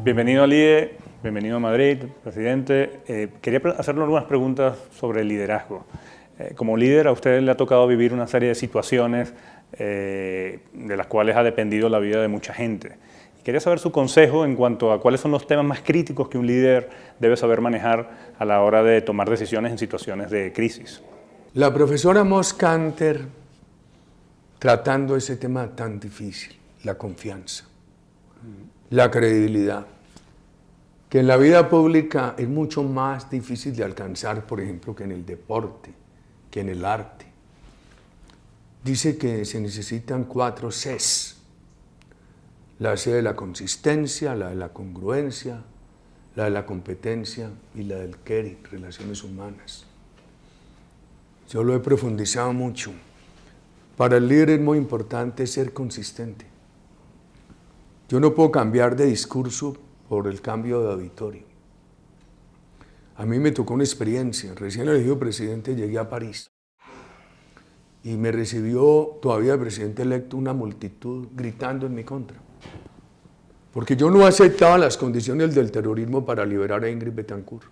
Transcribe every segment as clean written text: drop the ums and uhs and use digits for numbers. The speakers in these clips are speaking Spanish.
Bienvenido al IE, bienvenido a Madrid, presidente. Quería hacerle algunas preguntas sobre el liderazgo. Como líder, a usted le ha tocado vivir una serie de situaciones de las cuales ha dependido la vida de mucha gente. Quería saber su consejo en cuanto a cuáles son los temas más críticos que un líder debe saber manejar a la hora de tomar decisiones en situaciones de crisis. La profesora Moscanter, tratando ese tema tan difícil, la confianza, la credibilidad, que en la vida pública es mucho más difícil de alcanzar, por ejemplo, que en el deporte, que en el arte. Dice que se necesitan 4 Cs. La C de la consistencia, la de la congruencia, la de la competencia y la del caring, relaciones humanas. Yo lo he profundizado mucho. Para el líder es muy importante ser consistente. Yo no puedo cambiar de discurso por el cambio de auditorio. A mí me tocó una experiencia. Recién elegido presidente llegué a París y me recibió todavía el presidente electo una multitud gritando en mi contra. Porque yo no aceptaba las condiciones del terrorismo para liberar a Ingrid Betancourt.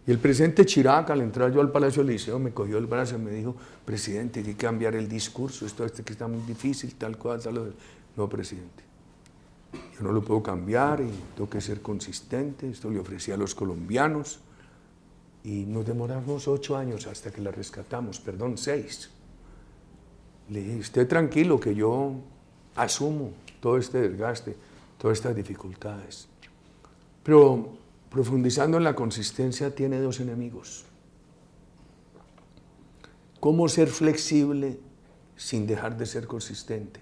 Y el presidente Chirac, al entrar yo al Palacio del Liceo, me cogió el brazo y me dijo: presidente, hay que cambiar el discurso, esto que está muy difícil, tal cual, tal. No, presidente, yo no lo puedo cambiar y tengo que ser consistente. Esto le ofrecí a los colombianos y nos demoramos 8 años hasta que la rescatamos, perdón, 6. Le dije: esté tranquilo que yo asumo todo este desgaste, todas estas dificultades. Pero profundizando en la consistencia tiene 2 enemigos. ¿Cómo ser flexible sin dejar de ser consistente?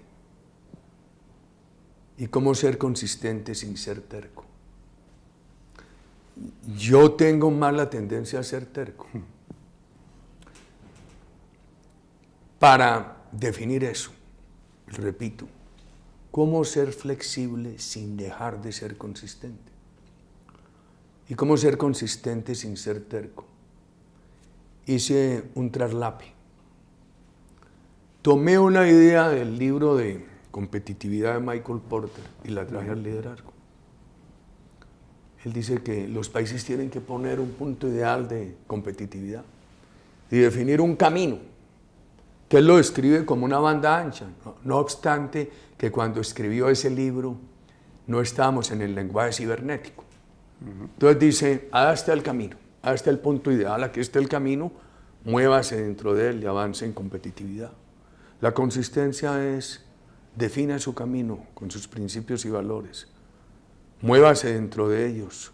¿Y cómo ser consistente sin ser terco? Yo tengo más la tendencia a ser terco. Para definir eso, repito, ¿cómo ser flexible sin dejar de ser consistente? ¿Y cómo ser consistente sin ser terco? Hice un traslape. Tomé una idea del libro de competitividad de Michael Porter y la traje al liderazgo. Él dice que los países tienen que poner un punto ideal de competitividad y definir un camino, que él lo describe como una banda ancha. No obstante que cuando escribió ese libro no estábamos en el lenguaje cibernético. Entonces dice: allá está el camino, allá está el punto ideal, aquí está el camino, muévase dentro de él y avance en competitividad. La consistencia es: defina su camino con sus principios y valores, muévase dentro de ellos.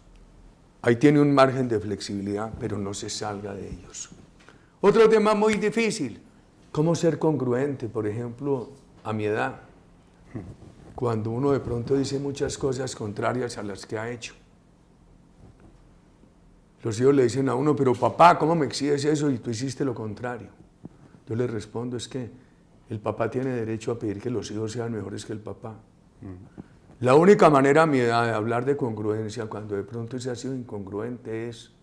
Ahí tiene un margen de flexibilidad, pero no se salga de ellos. Otro tema muy difícil: ¿cómo ser congruente? Por ejemplo, a mi edad, cuando uno de pronto dice muchas cosas contrarias a las que ha hecho. Los hijos le dicen a uno: pero papá, ¿cómo me exiges eso y tú hiciste lo contrario? Yo le respondo: es que el papá tiene derecho a pedir que los hijos sean mejores que el papá. La única manera a mi edad de hablar de congruencia, cuando de pronto se ha sido incongruente, es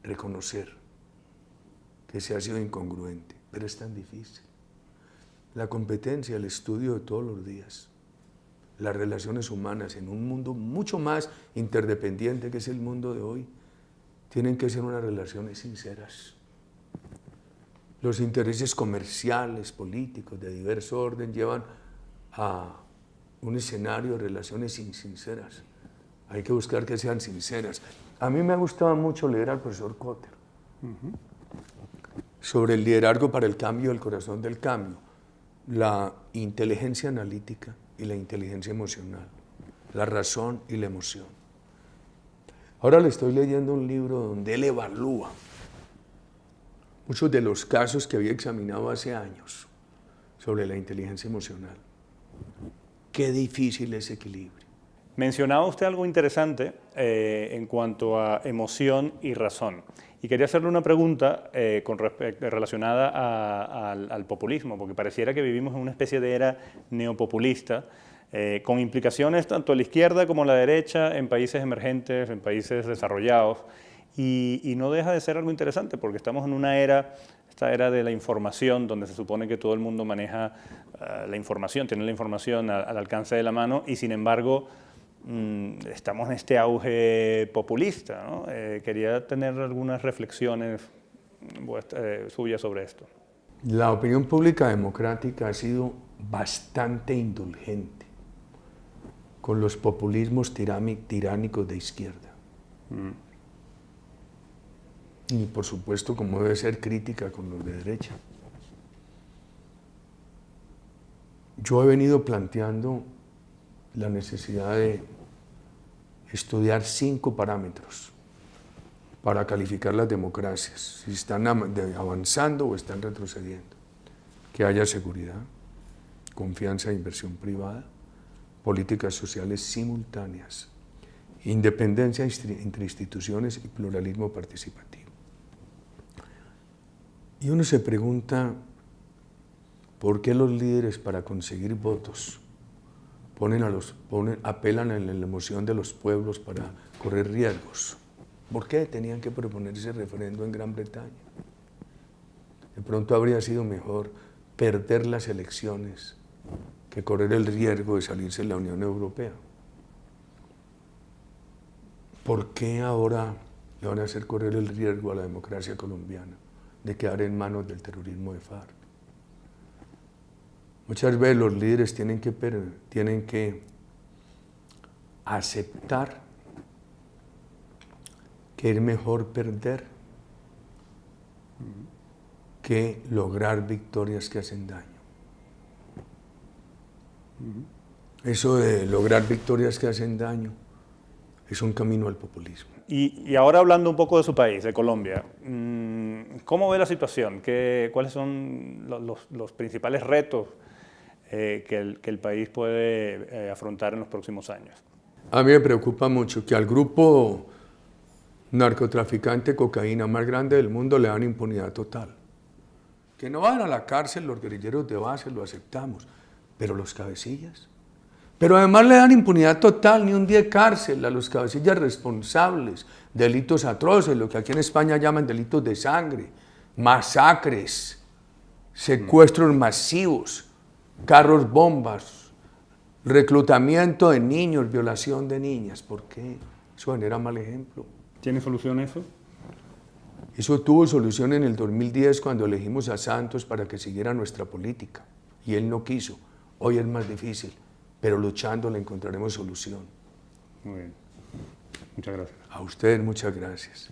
reconocer que se ha sido incongruente, pero es tan difícil. La competencia, el estudio de todos los días, las relaciones humanas en un mundo mucho más interdependiente que es el mundo de hoy, tienen que ser unas relaciones sinceras. Los intereses comerciales, políticos, de diverso orden, llevan a un escenario de relaciones insinceras. Hay que buscar que sean sinceras. A mí me ha gustado mucho leer al profesor Kotter sobre el liderazgo para el cambio, el corazón del cambio, la inteligencia analítica y la inteligencia emocional, la razón y la emoción. Ahora le estoy leyendo un libro donde él evalúa muchos de los casos que había examinado hace años sobre la inteligencia emocional. Qué difícil ese equilibrio. Mencionaba usted algo interesante en cuanto a emoción y razón. Y quería hacerle una pregunta relacionada al populismo, porque pareciera que vivimos en una especie de era neopopulista, con implicaciones tanto a la izquierda como a la derecha, en países emergentes, en países desarrollados. Y no deja de ser algo interesante, porque estamos en una era, esta era de la información, donde se supone que todo el mundo maneja la información, tiene la información al alcance de la mano, y sin embargo estamos en este auge populista, ¿no? Quería tener algunas reflexiones suyas sobre esto. La opinión pública democrática ha sido bastante indulgente con los populismos tiránicos de izquierda. Y por supuesto, como debe ser, crítica con los de derecha. Yo he venido planteando la necesidad de estudiar 5 parámetros para calificar las democracias, si están avanzando o están retrocediendo. Que haya seguridad, confianza e inversión privada, políticas sociales simultáneas, independencia entre instituciones y pluralismo participativo. Y uno se pregunta, ¿por qué los líderes para conseguir votos apelan a la emoción de los pueblos para correr riesgos? ¿Por qué tenían que proponer ese referendo en Gran Bretaña? De pronto habría sido mejor perder las elecciones que correr el riesgo de salirse de la Unión Europea. ¿Por qué ahora le van a hacer correr el riesgo a la democracia colombiana de quedar en manos del terrorismo de FARC? Muchas veces los líderes tienen que aceptar que es mejor perder que lograr victorias que hacen daño. Eso de lograr victorias que hacen daño es un camino al populismo. Y ahora hablando un poco de su país, de Colombia, ¿cómo ve la situación? ¿Cuáles son los principales retos que el país puede afrontar en los próximos años? A mí me preocupa mucho que al grupo narcotraficante de cocaína más grande del mundo le dan impunidad total. Que no van a la cárcel los guerrilleros de base, lo aceptamos, pero los cabecillas. Pero además le dan impunidad total, ni un día de cárcel a los cabecillas responsables, delitos atroces, lo que aquí en España llaman delitos de sangre, masacres, secuestros masivos, carros bombas, reclutamiento de niños, violación de niñas. ¿Por qué? Eso genera mal ejemplo. ¿Tiene solución eso? Eso tuvo solución en el 2010 cuando elegimos a Santos para que siguiera nuestra política y él no quiso. Hoy es más difícil, pero luchando le encontraremos solución. Muy bien. Muchas gracias. A ustedes muchas gracias.